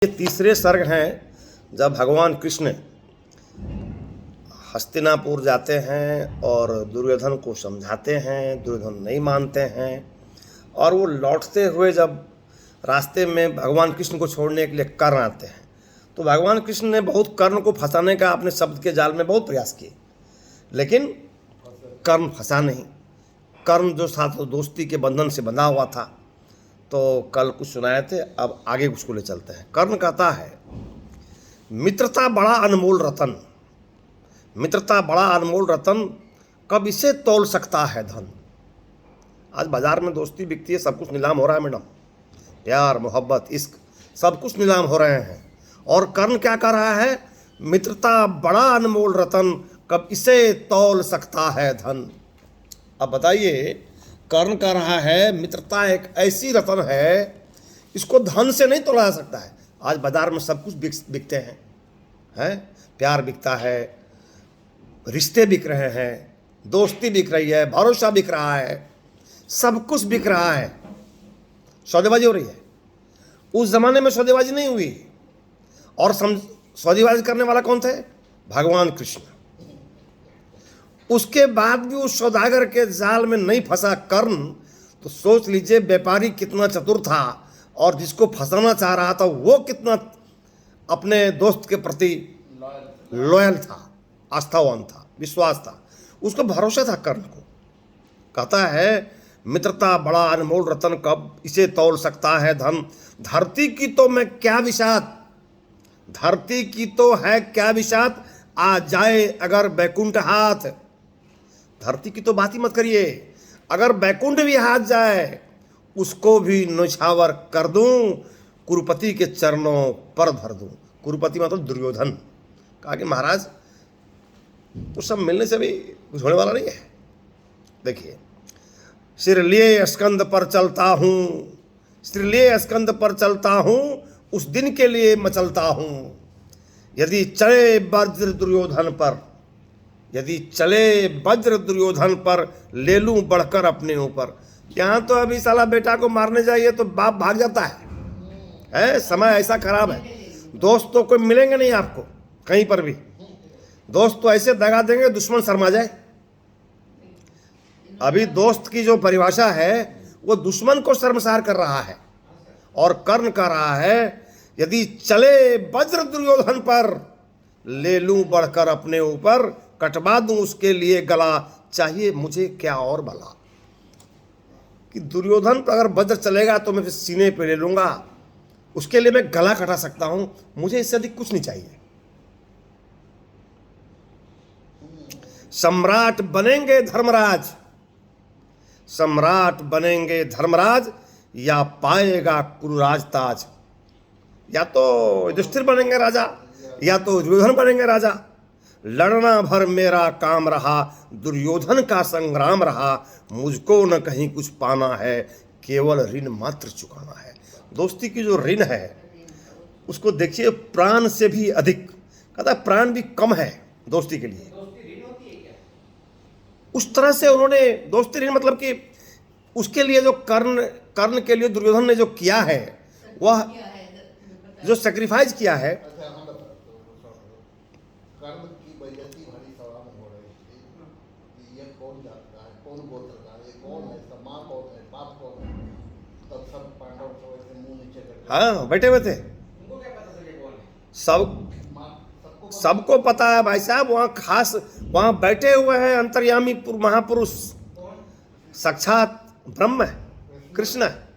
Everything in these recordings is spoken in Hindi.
ये तीसरे सर्ग हैं जब भगवान कृष्ण हस्तिनापुर जाते हैं और दुर्योधन को समझाते हैं। दुर्योधन नहीं मानते हैं और वो लौटते हुए जब रास्ते में भगवान कृष्ण को छोड़ने के लिए कर्ण आते हैं तो भगवान कृष्ण ने बहुत कर्ण को फंसाने का अपने शब्द के जाल में बहुत प्रयास किए, लेकिन कर्ण फंसा नहीं। कर्ण जो साथ दोस्ती के बंधन से बंधा हुआ था। तो कल कुछ सुनाए थे, अब आगे उसको ले चलते हैं। कर्ण कहता है, मित्रता बड़ा अनमोल रतन, मित्रता बड़ा अनमोल रतन, कब इसे तौल सकता है धन। आज बाजार में दोस्ती बिकती है, सब कुछ नीलाम हो रहा है मैडम। प्यार, मोहब्बत, इश्क, सब कुछ नीलाम हो रहे हैं। और कर्ण क्या कर रहा है, मित्रता बड़ा अनमोल रतन, कब इसे तौल सकता है धन। अब बताइए, कर्ण कह रहा है मित्रता एक ऐसी रतन है, इसको धन से नहीं तोला जा सकता है। आज बाजार में सब कुछ बिकते हैं, प्यार बिकता है, रिश्ते बिक रहे हैं, दोस्ती बिक रही है, भरोसा बिक रहा है, सब कुछ बिक रहा है, सौदेबाजी हो रही है। उस जमाने में सौदेबाजी नहीं हुई। और सौदेबाजी करने वाला कौन थे? भगवान कृष्ण। उसके बाद भी उस सौदागर के जाल में नहीं फंसा कर्ण, तो सोच लीजिए व्यापारी कितना चतुर था और जिसको फंसाना चाह रहा था वो कितना अपने दोस्त के प्रति लॉयल था, आस्थावान था, विश्वास था, उसको भरोसा था कर्ण को। कहता है, मित्रता बड़ा अनमोल रतन, कब इसे तौल सकता है धन। धरती की तो मैं क्या विषाद, धरती की तो है क्या विषाद, आ जाए अगर बैकुंठ हाथ। धरती की तो बात ही मत करिए, अगर बैकुंठ भी हाथ जाए उसको भी नौछावर कर दूं, कुरुपति के चरणों पर धर दूं। कुरुपति मतलब दुर्योधन। कहा कि महाराज तो सब मिलने से भी कुछ होने वाला नहीं है। देखिए, सिर लिए स्कंद पर चलता हूँ, सिर लिए स्कंद पर चलता हूँ, उस दिन के लिए मचलता हूँ। यदि चले वज्र दुर्योधन पर, यदि चले वज्र दुर्योधन पर, ले लूं बढ़कर अपने ऊपर। यहाँ तो अभी साला बेटा को मारने जाइए तो बाप भाग जाता है। समय ऐसा खराब है, दोस्त तो कोई मिलेंगे नहीं आपको कहीं पर भी। दोस्त तो ऐसे दगा देंगे दुश्मन शर्मा जाए। अभी दोस्त की जो परिभाषा है वो दुश्मन को शर्मसार कर रहा है। और कर्ण कर रहा है, यदि चले वज्र दुर्योधन पर, ले लूं बढ़कर अपने ऊपर, कटवा दूं उसके लिए गला, चाहिए मुझे क्या और भला। कि दुर्योधन पर अगर वज्र चलेगा तो मैं फिर सीने पे ले लूंगा, उसके लिए मैं गला कटा सकता हूं, मुझे इससे अधिक कुछ नहीं चाहिए। सम्राट बनेंगे धर्मराज, सम्राट बनेंगे धर्मराज, या पाएगा कुरुराज ताज। या तो युधिष्ठिर बनेंगे राजा, या तो दुर्योधन बनेंगे राजा। लड़ना भर मेरा काम रहा, दुर्योधन का संग्राम रहा, मुझको न कहीं कुछ पाना है, केवल ऋण मात्र चुकाना है। दोस्ती की जो ऋण है उसको देखिए, प्राण से भी अधिक, कहता है प्राण भी कम है दोस्ती के लिए। उस तरह से उन्होंने दोस्ती ऋण मतलब कि उसके लिए जो कर्ण के लिए दुर्योधन ने जो किया है, वह जो सेक्रीफाइस किया है। कर्ण की बेइज्जती भरी सभा में हो रही थी कि ये कौन जाता है, कौन गोत्र का है, कौन है, सब माँ कौन है, बाप कौन है। तब सब पांडव तो ऐसे मुंह नीचे करके, हाँ, बैठे हुए थे। उनको क्या पता चले कौन है? सबको पता है भाई साहब। वहाँ खास वहाँ बैठे हुए हैं अंतर्यामी महापुरुष, साक्षात ब्रह्म है, कृष्ण है।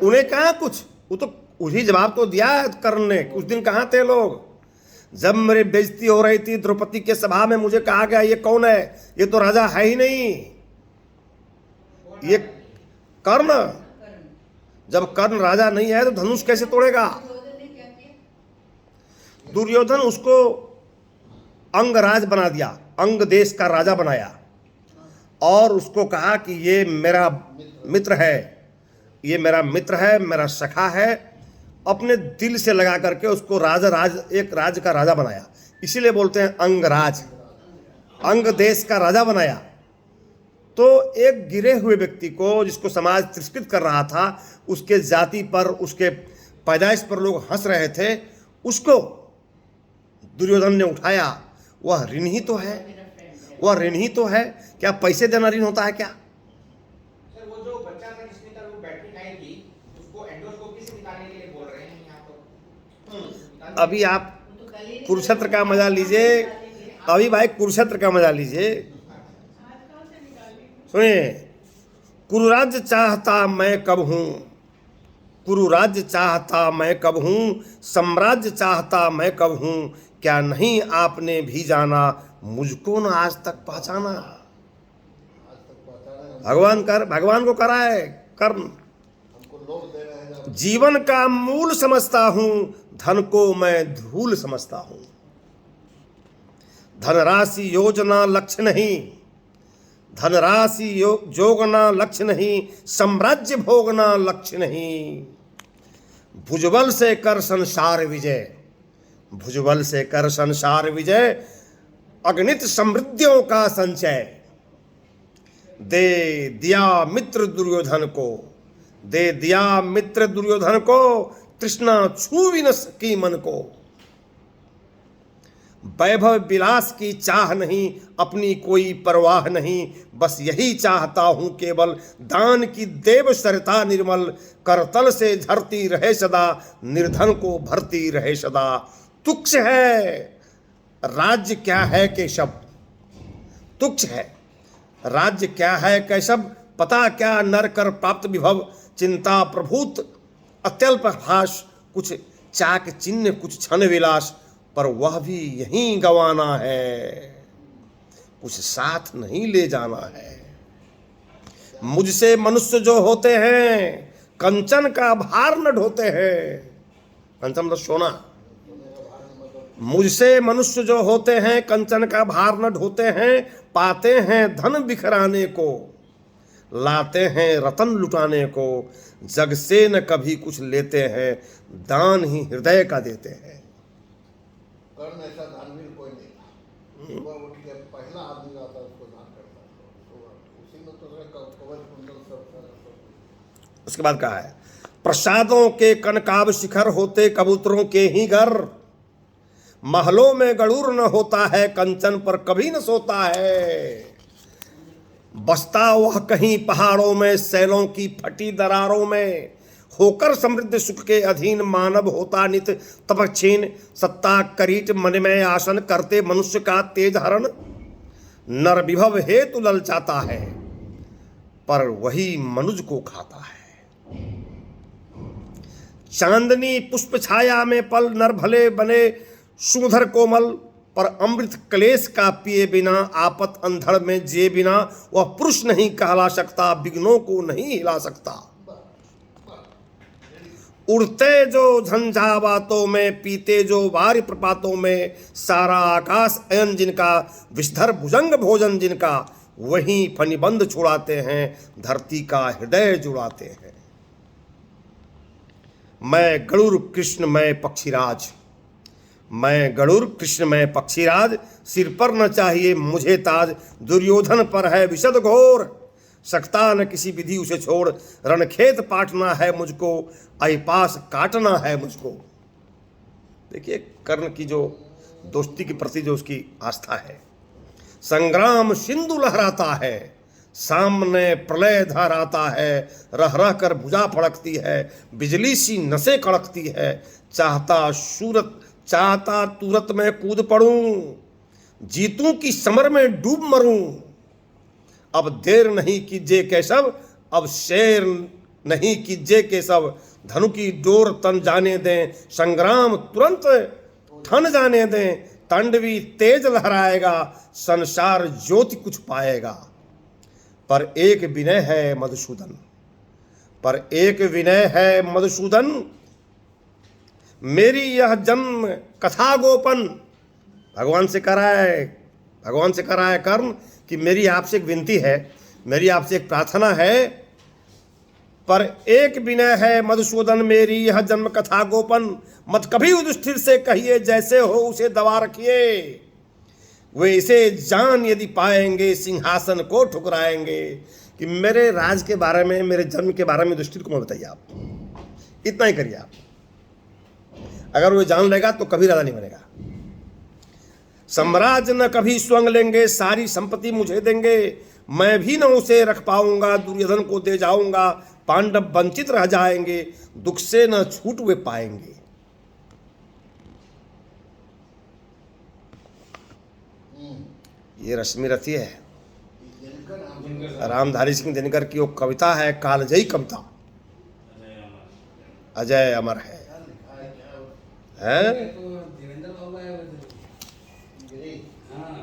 उन्हें कहा कुछ, वो तो उन्हीं जवाब तो दिया है कर्ण ने। उस दिन कहाँ थे लोग जब मेरी बेइज्जती हो रही थी द्रौपदी के सभा में? मुझे कहा गया ये कौन है, ये तो राजा है ही नहीं, ये कर्ण। जब कर्ण राजा नहीं है तो धनुष कैसे तोड़ेगा? दुर्योधन उसको अंगराज बना दिया, अंग देश का राजा बनाया, और उसको कहा कि ये मेरा मित्र है, ये मेरा मित्र है, मेरा सखा है। अपने दिल से लगा करके उसको एक राज्य का राजा बनाया। इसीलिए बोलते हैं अंगराज, अंग देश का राजा बनाया। तो एक गिरे हुए व्यक्ति को, जिसको समाज तिरस्कृत कर रहा था, उसके जाति पर, उसके पैदाइश पर लोग हंस रहे थे, उसको दुर्योधन ने उठाया। वह ऋण ही तो है, वह ऋण ही तो है। क्या पैसे देना ऋण होता है क्या? सर वो जो बच्चा था जिसने कल वो बैटरी खाई थी, उसको एंडोस्कोपी से निकालने के लिए बोल रहे हैं यहाँ तो। अभी आप कुरुक्षेत्र का मजा लीजिए, अभी भाई कुरुक्षेत्र का मजा लीजिए। सुनिए, कुरुराज्य चाहता मैं कब हूँ, कुरुराज्य चाहता मैं कब हूँ, साम्राज्य चाहता मैं कब हूँ, क्या नहीं आपने भी जाना, मुझको न आज तक पहचाना। आज तक पहुँचाना भगवान को कराए कर्म। हमको लोग दे रहे हैं। जीवन का मूल समझता हूँ, धन को मैं धूल समझता हूँ। धनराशि योजना लक्ष्य नहीं, धनराशि जोगना लक्ष्य नहीं, साम्राज्य भोगना लक्ष्य नहीं। भुजबल से कर संसार विजय, भुजबल से कर संसार विजय, अगणित समृद्धियों का संचय। दे दिया मित्र दुर्योधन को, दे दिया मित्र दुर्योधन को, तृष्णा छू भी न सकी मन को। वैभव विलास की चाह नहीं, अपनी कोई परवाह नहीं, बस यही चाहता हूं केवल, दान की देव सरिता निर्मल, करतल से झरती रहे सदा, निर्धन को भरती रहे सदा। तुच्छ है राज्य क्या है केशव, तुच्छ है राज्य क्या है केशव, पता क्या नर कर प्राप्त विभव, चिंता प्रभूत अत्यल्प हास, कुछ चाक चिन्ह कुछ क्षण विलास, पर वह भी यहीं गंवाना है, कुछ साथ नहीं ले जाना है। मुझसे मनुष्य जो होते हैं, कंचन का भार न ढोते हैं। कंचन मतलब सोना। मुझसे मनुष्य जो होते हैं, कंचन का भार न ढोते हैं, पाते हैं धन बिखराने को, लाते हैं रतन लुटाने को, जग से न कभी कुछ लेते हैं, दान ही हृदय का देते हैं। कर्ण ऐसा दानवीर कोई नहीं था। सुबह उठ के पहला आदमी आता उसको दान करता, तो उसी में तो कवच कुंडल सब। उसके बाद कहा है, प्रसादों के कनकाब शिखर होते कबूतरों के ही घर, महलों में गड़ूर न होता है, कंचन पर कभी न सोता है। बसता वह कहीं पहाड़ों में, सैलों की फटी दरारों में, होकर समृद्ध सुख के अधीन मानव होता नित तपक्षीण, सत्ता करीट मन में आसन करते मनुष्य का तेज हरण, नर विभव हेतु ललचाता है, पर वही मनुज को खाता है। चांदनी पुष्प छाया में पल, नर भले बने सुधर कोमल, पर अमृत क्लेश का पिए बिना, आपत अंधड़ में जिए बिना, वह पुरुष नहीं कहला सकता, विघ्नों को नहीं हिला सकता। उड़ते जो झंझावातों में, पीते जो वारि प्रपातों में, सारा आकाश अयन जिनका, विषधर भुजंग भोजन जिनका, वहीं फनिबंध छुड़ाते हैं, धरती का हृदय जुड़ाते हैं। मैं गरुड़ कृष्ण मैं पक्षीराज, मैं गरुड़ कृष्ण मैं पक्षीराज, सिर पर न चाहिए मुझे ताज, दुर्योधन पर है विशद घोर, सकता न किसी विधि उसे छोड़, रणखेत पाटना है मुझको, पास काटना है मुझको। देखिए कर्ण की जो दोस्ती के प्रति जो उसकी आस्था है। संग्राम सिंधु लहराता है, सामने प्रलय धार आता है, रह रह कर भुजा फड़कती है, बिजली सी नसें कड़कती है, चाहता तुरंत में कूद पड़ूं, जीतूं की समर में डूब मरूं। अब देर नहीं कीजिए केशव, अब शेर नहीं कीजिए केशव, धनु की डोर तन जाने दें, संग्राम तुरंत ठन जाने दें, तांडवी तेज लहराएगा, संसार ज्योति कुछ पाएगा। पर एक विनय है मधुसूदन, पर एक विनय है मधुसूदन, मेरी यह जन्म कथा गोपन। भगवान से कराए कर्ण कि मेरी आपसे एक विनती है, मेरी आपसे एक प्रार्थना है, पर एक विनय है मधुसूदन, मेरी यह जन्म कथा गोपन, मत कभी युधिष्ठिर से कहिए, जैसे हो उसे दबा रखिए, वे इसे जान यदि पाएंगे, सिंहासन को ठुकराएंगे। कि मेरे राज के बारे में, मेरे जन्म के बारे में युधिष्ठिर को मत बताइए, आप इतना ही करिए आप। अगर वो जान लेगा तो कभी राजा नहीं बनेगा। साम्राज्य न कभी स्वंग लेंगे, सारी संपत्ति मुझे देंगे, मैं भी न उसे रख पाऊंगा, दुर्योधन को दे जाऊंगा, पांडव वंचित रह जाएंगे, दुख से न छूट वे पाएंगे। ये रश्मि रथी है, जिनका नाम रामधारी सिंह दिनकर की वो कविता है, कालजयी कविता, अजय अमर है। क्या लिखा है क्या हैं? तो देवेंद्र बाबा है